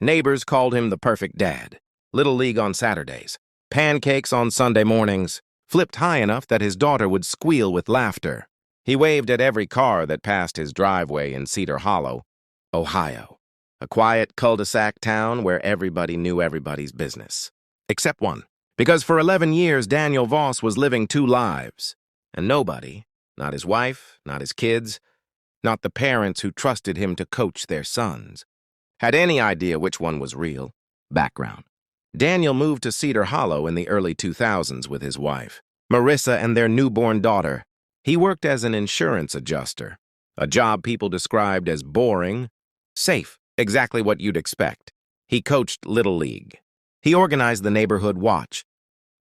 Neighbors called him the perfect dad. Little League on Saturdays, pancakes on Sunday mornings, flipped high enough that his daughter would squeal with laughter. He waved at every car that passed his driveway in Cedar Hollow, Ohio, a quiet cul-de-sac town where everybody knew everybody's business. Except one, because for 11 years Daniel Voss was living two lives, and nobody, not his wife, not his kids, not the parents who trusted him to coach their sons, had any idea which one was real. Background. Daniel moved to Cedar Hollow in the early 2000s with his wife, Marissa, and their newborn daughter. He worked as an insurance adjuster, a job people described as boring, safe, exactly what you'd expect. He coached Little League. He organized the neighborhood watch.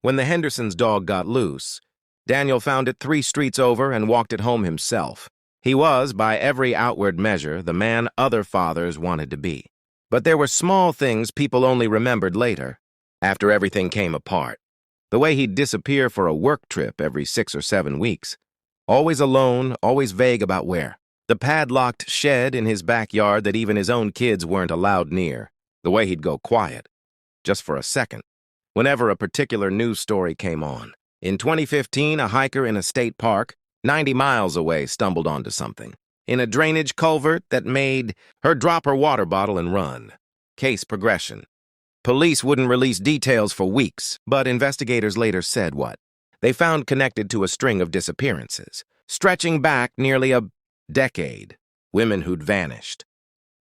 When the Hendersons' dog got loose, Daniel found it 3 streets over and walked it home himself. He was, by every outward measure, the man other fathers wanted to be. But there were small things people only remembered later, after everything came apart. The way he'd disappear for a work trip every 6 or 7 weeks. Always alone, always vague about where. The padlocked shed in his backyard that even his own kids weren't allowed near. The way he'd go quiet, just for a second, whenever a particular news story came on. In 2015, a hiker in a state park, 90 miles away, stumbled onto something. In a drainage culvert that made her drop her water bottle and run. Case progression. Police wouldn't release details for weeks, but investigators later said what? They found connected to a string of disappearances, stretching back nearly a decade. Women who'd vanished.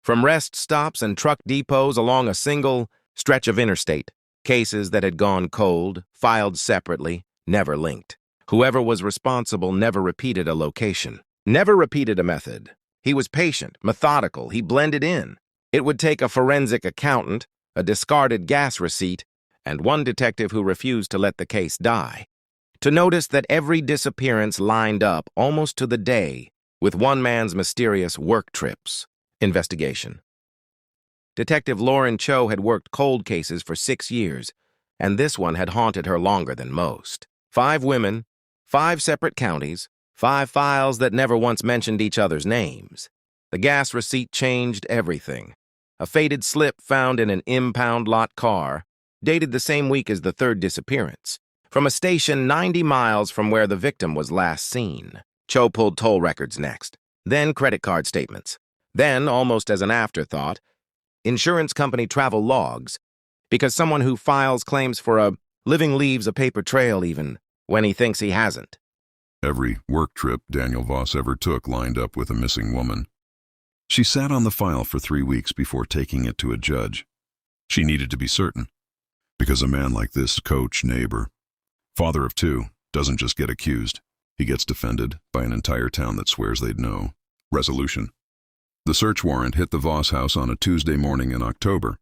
From rest stops and truck depots along a single stretch of interstate. Cases that had gone cold, filed separately, never linked. Whoever was responsible never repeated a location. Never repeated a method. He was patient, methodical, he blended in. It would take a forensic accountant, a discarded gas receipt, and one detective who refused to let the case die, to notice that every disappearance lined up almost to the day with one man's mysterious work trips. Investigation. Detective Lauren Cho had worked cold cases for 6 years, and this one had haunted her longer than most. 5 women, 5 separate counties, 5 files that never once mentioned each other's names. The gas receipt changed everything. A faded slip found in an impound lot car, dated the same week as the 3rd disappearance, from a station 90 miles from where the victim was last seen. Cho pulled toll records next, then credit card statements. Then, almost as an afterthought, insurance company travel logs, because someone who files claims for a living leaves a paper trail even when he thinks he hasn't. Every work trip Daniel Voss ever took lined up with a missing woman. She sat on the file for 3 weeks before taking it to a judge. She needed to be certain, because a man like this coach, neighbor, father of 2, doesn't just get accused. He gets defended by an entire town that swears they'd know. Resolution. The search warrant hit the Voss house on a Tuesday morning in October.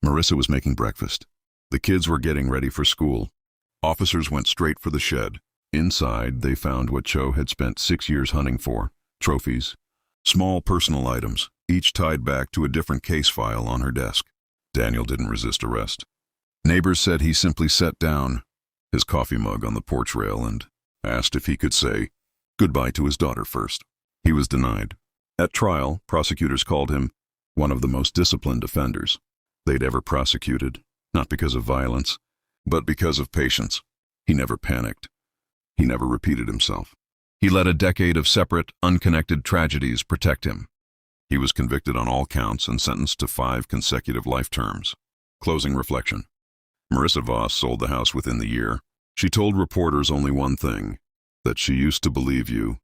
Marissa was making breakfast. The kids were getting ready for school. Officers went straight for the shed. Inside, they found what Cho had spent 6 years hunting for: trophies, small personal items, each tied back to a different case file on her desk. Daniel didn't resist arrest. Neighbors said he simply set down his coffee mug on the porch rail and asked if he could say goodbye to his daughter first. He was denied. At trial, prosecutors called him one of the most disciplined offenders they'd ever prosecuted, not because of violence, but because of patience. He never panicked. He never repeated himself. He let a decade of separate, unconnected tragedies protect him. He was convicted on all counts and sentenced to 5 consecutive life terms. Closing reflection. Marissa Voss sold the house within the year. She told reporters only one thing: that she used to believe you